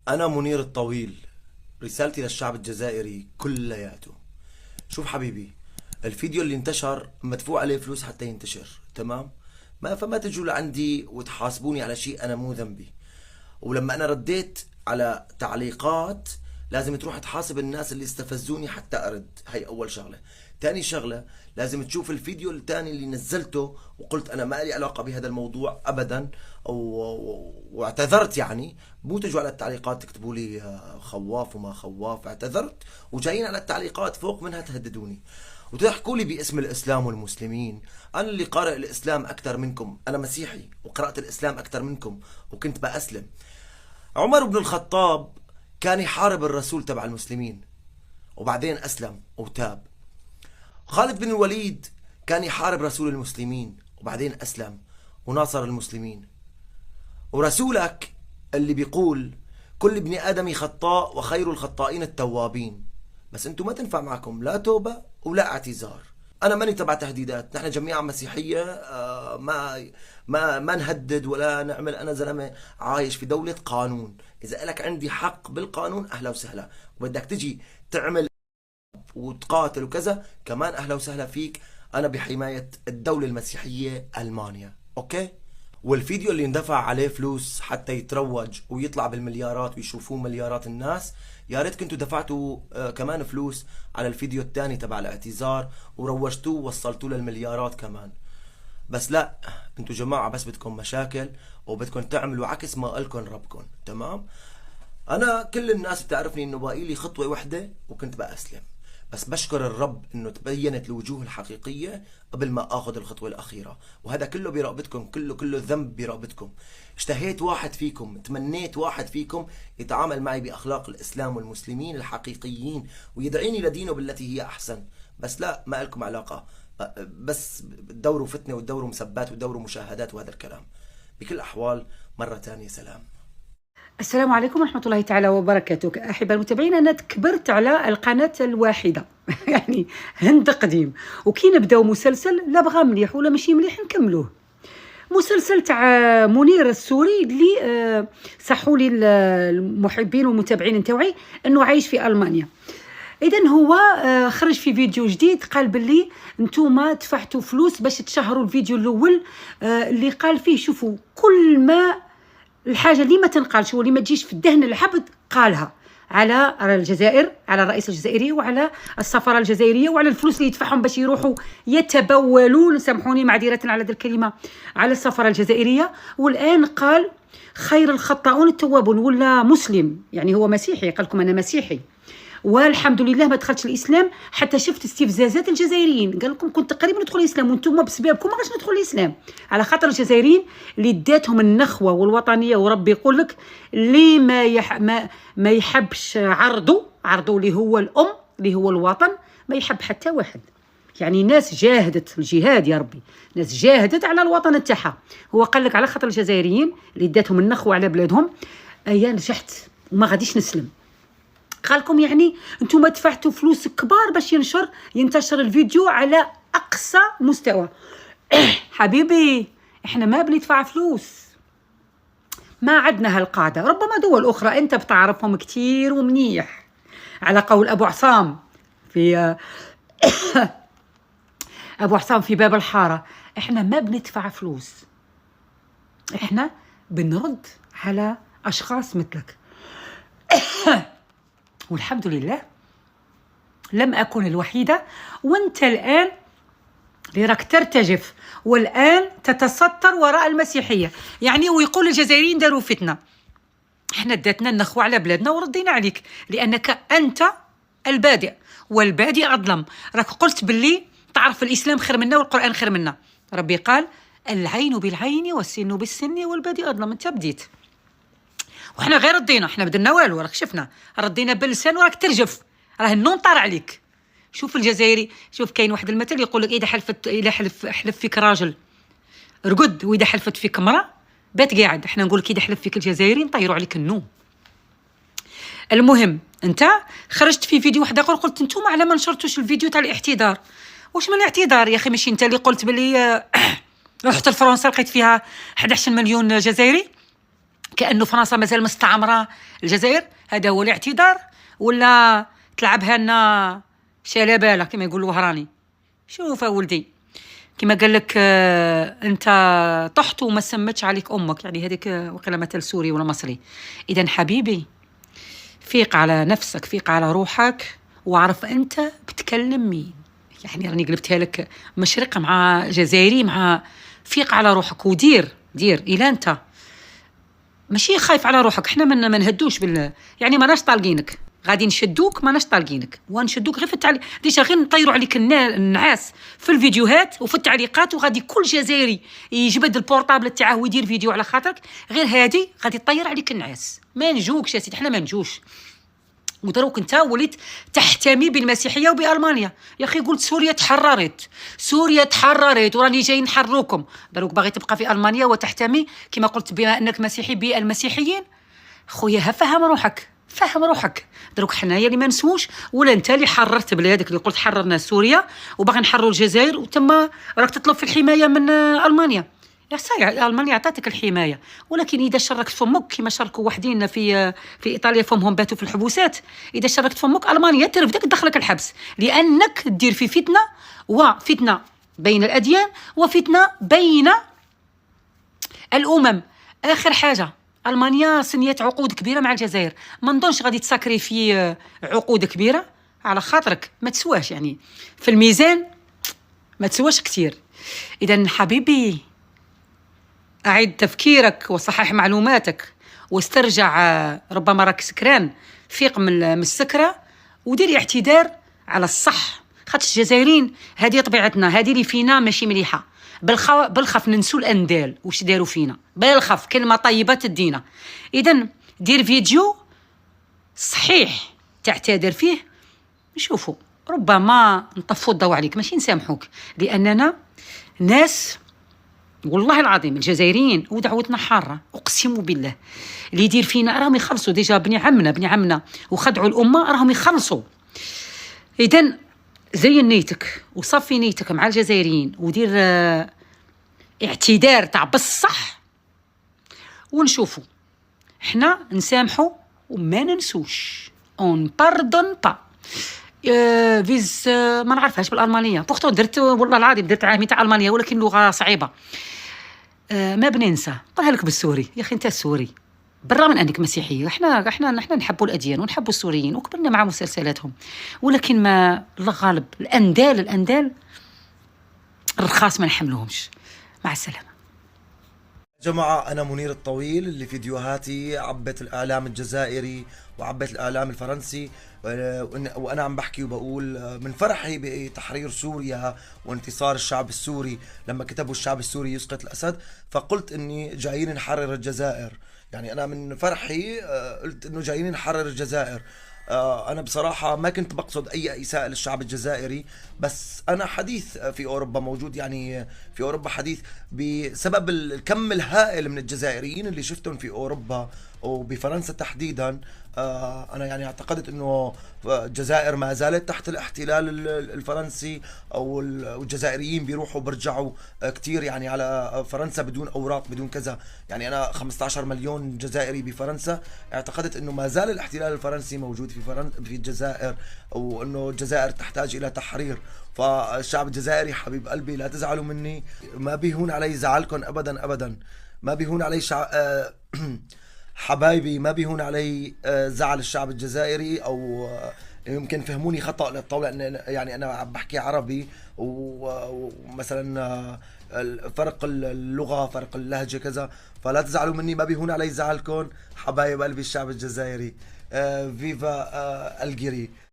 أنا منير الطويل، رسالتي للشعب الجزائري كلياته. شوف حبيبي، الفيديو اللي انتشر مدفوع عليه فلوس حتى ينتشر، تمام؟ فما تجوا لعندي وتحاسبوني على شيء أنا مو ذنبي. ولما أنا رديت على تعليقات لازم تروح تحاسب الناس اللي استفزوني حتى أرد. هي أول شغلة. تاني شغلة، لازم تشوف الفيديو التاني اللي نزلته وقلت أنا ما لي علاقة بهذا الموضوع أبدا، واعتذرت. يعني مو تجوا على التعليقات تكتبوا لي خواف وما خواف. اعتذرت وجايين على التعليقات فوق منها تهددوني وتحكوا لي باسم الإسلام والمسلمين. أنا اللي قارئ الإسلام أكثر منكم، أنا مسيحي وقرأت الإسلام أكثر منكم وكنت بأسلم. عمر بن الخطاب كان يحارب الرسول تبع المسلمين وبعدين أسلم وتاب. خالد بن الوليد كان يحارب رسول المسلمين وبعدين أسلم وناصر المسلمين. ورسولك اللي بيقول كل ابن آدم خطاء وخير الخطائين التوابين، بس انتم ما تنفع معكم لا توبة ولا اعتذار. انا ماني تبع تهديدات، نحن جميعا مسيحية. ما نهدد ولا نعمل. انا زلمة عايش في دولة قانون، اذا لك عندي حق بالقانون اهلا وسهلا، وبدك تجي تعمل وتقاتل وكذا كمان اهلا وسهلا فيك. انا بحماية الدولة المسيحية المانيا، اوكي؟ والفيديو اللي اندفع عليه فلوس حتى يتروج ويطلع بالمليارات ويشوفوه مليارات الناس، يا ريت كنتوا دفعتوا كمان فلوس على الفيديو الثاني تبع الاعتذار وروجتوه ووصلتوه للمليارات كمان. بس لا، انتوا جماعة بس بدكم مشاكل وبدكم تعملوا عكس ما قالكم ربكم، تمام؟ انا كل الناس بتعرفني انه باقي لي خطوة وحدة وكنت بأسلم، بس بشكر الرب انه تبينت الوجوه الحقيقية قبل ما اخذ الخطوة الاخيرة. وهذا كله برغبتكم، كله ذنب برغبتكم. اشتهيت واحد فيكم، تمنيت واحد فيكم يتعامل معي باخلاق الاسلام والمسلمين الحقيقيين ويدعيني لدينه بالتي هي احسن. بس لا، ما لكم علاقة، بس تدوروا فتنة وتدوروا مسبات وتدوروا مشاهدات وهذا الكلام. بكل الاحوال مرة ثانية سلام. السلام عليكم ورحمة الله تعالى وبركاته. أحبة المتابعين، أنا كبرت على القناة الواحدة يعني هند قديم، وكي نبداو مسلسل لا بغى مليح ولا ماشي مليح نكملوه. مسلسل تاع منير السوري اللي صحوا لي المحبين والمتابعين نتاوعي انه عايش في المانيا. اذا هو خرج في فيديو جديد قال باللي نتوما دفعتوا فلوس باش تشهروا الفيديو الاول اللي قال فيه شوفوا كل ما الحاجه اللي ما تنقالش واللي ما تجيش في الذهن العبد قالها على الجزائر، على الرئيس الجزائري وعلى السفاره الجزائريه وعلى الفلوس اللي يدفعهم باش يروحوا يتبولون، سامحوني معذره على هذه الكلمه، على السفاره الجزائريه. والان قال خير الخطاؤون التوابون، ولا مسلم يعني هو مسيحي، قال لكم انا مسيحي والحمد لله ما دخلتش الاسلام حتى شفت استفزازات الجزائريين. قال لكم كنت قريب ندخل الاسلام وانتم بسببكم ما غاش ندخل الاسلام، على خاطر الجزائريين اللي داتهم النخوه والوطنيه. وربي يقول لك اللي ما يحبش عرضه اللي هو الام اللي هو الوطن ما يحب حتى واحد. يعني ناس جاهدت الجهاد يا ربي، ناس جاهدت على الوطن تاعها. هو قال لك على خاطر الجزائريين اللي داتهم النخوه على بلادهم يا نجحت وما غاديش نسلم. قالكم يعني انتم دفعتوا فلوس كبار باش ينتشر الفيديو على اقصى مستوى. حبيبي احنا ما بلي دفع فلوس، ما عندنا هالقاعده. ربما دول اخرى انت بتعرفهم كتير ومنيح، على قول ابو عصام في ابو عصام في باب الحاره. احنا ما بندفع فلوس، احنا بنرد على اشخاص مثلك. والحمد لله لم أكن الوحيدة، وانت الآن اللي راك ترتجف والآن تتستر وراء المسيحية. يعني ويقول الجزائريين داروا فتنة، احنا داتنا النخوة على بلادنا وردينا عليك لأنك أنت البادئ، والبادئ أظلم. راك قلت باللي تعرف الإسلام خير منا والقرآن خير منا. ربي قال العين بالعين والسن بالسن والبادئ أظلم. انت بديت وحنا غير ردينا، احنا بدنا والو، راك شفنا ردينا باللسان وراك ترجف، راه النون طار عليك. شوف الجزائري، شوف كاين واحد المثل يقول لك اذا حلف فيك راجل رقد، واذا حلفت فيك امراه بات قاعد. احنا نقول لك اذا حلف فيك الجزائري نطيروا عليك النوم. المهم انت خرجت في فيديو واحد اخر قلت انتم على ما نشرتوش الفيديو تاع الاعتذار. واش من الاعتذار يا اخي؟ ماشي انت اللي قلت بلي رحت لفرنسا لقيت فيها 11 مليون جزائري؟ كأنه فرنسا مازال مستعمرة الجزائر. هذا هو الاعتذار، ولا تلعبها لنا شلبالة كما يقول الوهراني؟ شوف ولدي، كما قال لك انت طحت وما سمتش عليك امك، يعني هذيك وقيلا مثل سوري ولا مصري. اذا حبيبي فيق على نفسك، فيق على روحك، وعرف انت بتكلم مين. يعني راني قلبتها لك مشرقة مع جزائري، مع فيق على روحك ودير الى انت ماشي خايف على روحك. احنا ما نهدوش يعني ماناش طالقينك، غادي نشدوك ماناش طالقينك، ونشدوك غير في التعليق ديجا، غير نطيروا عليك النعاس في الفيديوهات وفي التعليقات، وغادي كل جزائري يجبد البورطابل تاعه ويدير فيديو على خاطرك، غير هادي غادي تطير عليك النعاس. ما نجوكش يا سيدي، احنا ما نجوش. ودروك انت وليت تحتمي بالمسيحيه وبالمانيا. يا اخي قلت سوريا تحررت وراني جاي نحرروكم. دروك باغي تبقى في المانيا وتحتمي كما قلت بما انك مسيحي بالمسيحيين. خويا فهم روحك. دروك حنايا اللي ما نسوش، ولا انت اللي حررت بلادك، اللي قلت حررنا سوريا وباغي نحرروا الجزائر، وتما راك تطلب في الحمايه من المانيا. يا صايع، المانيا عطاتك الحمايه، ولكن اذا شركت فمك كما شاركوا وحدين في ايطاليا، فمهم باتوا في الحبوسات. اذا شركت فمك المانيا ترفدك تدخلك الحبس، لانك تدير في فتنه بين الاديان وفتنه بين الامم. اخر حاجه، المانيا سنيت عقود كبيره مع الجزائر، ما نظنش غادي تسكري في عقود كبيره على خاطرك ما تسواش، يعني في الميزان ما تسواش كتير. اذا حبيبي أعد تفكيرك وصحح معلوماتك واسترجع، ربما راك سكران، فيق من السكرة ودير اعتذار على الصح. خاطش الجزائريين هذه طبيعتنا، هذه اللي فينا ماشي مليحة. بالخف ننسوا الأندال واش داروا فينا، بالخف كلمة طيبة تدينا. إذن دير فيديو صحيح تعتذر فيه، نشوفوا ربما نطفوا الضوء عليك، ماشي نسامحوك، لأننا ناس والله العظيم الجزائريين ودعوتنا حاره، اقسم بالله اللي يدير فينا راهم يخلصوا. ديجا بني عمنا وخدعوا الامه راهم يخلصوا. اذا زين نيتك وصفي نيتك مع الجزائريين ودير اعتذار تاع بالصح، ونشوفوا احنا نسامحوا وما ننسوش. اون باردون با فيز ما نعرفهاش بالالمانيه، بورتو درت والله العظيم درت عامي تاع المانيا، ولكن لغه صعيبه. ما بننسى. قولها لك بالسوري يا اخي، انت السوري بالرغم من انك مسيحي، احنا نحبوا الاديان ونحبوا السوريين وكبرنا مع مسلسلاتهم، ولكن ما الله غالب الاندال الرخاص ما نحملوهمش. مع السلامه. جماعة، أنا منير الطويل اللي فيديوهاتي عبت الإعلام الجزائري وعبت الإعلام الفرنسي، وأنا عم بحكي وبقول من فرحي بتحرير سوريا وانتصار الشعب السوري. لما كتبوا الشعب السوري يسقط الأسد، فقلت إني جايين نحرر الجزائر. يعني أنا من فرحي قلت إنه جايين نحرر الجزائر. أنا بصراحة ما كنت بقصد أي إساءة للشعب الجزائري، بس أنا حديث في أوروبا موجود، يعني في أوروبا حديث بسبب الكم الهائل من الجزائريين اللي شفتهم في أوروبا وبفرنسا تحديدا. أنا يعني اعتقدت أنه الجزائر ما زالت تحت الاحتلال الفرنسي، أو الجزائريين بيروحوا برجعوا كتير يعني على فرنسا بدون أوراق بدون كذا. يعني أنا 15 مليون جزائري بفرنسا، اعتقدت أنه ما زال الاحتلال الفرنسي موجود في الجزائر، وأنه الجزائر تحتاج إلى تحرير. فالشعب الجزائري حبيب قلبي لا تزعلوا مني، ما بيهون علي زعلكم أبدا، ما بيهون علي حبايبي، ما بيهون علي زعل الشعب الجزائري، او يمكن فهموني خطأ للطاولة، يعني انا عم بحكي عربي ومثلا فرق اللغة فرق اللهجة كذا، فلا تزعلوا مني، ما بيهون علي زعلكم حبايب قلبي الشعب الجزائري. فيفا الجيري.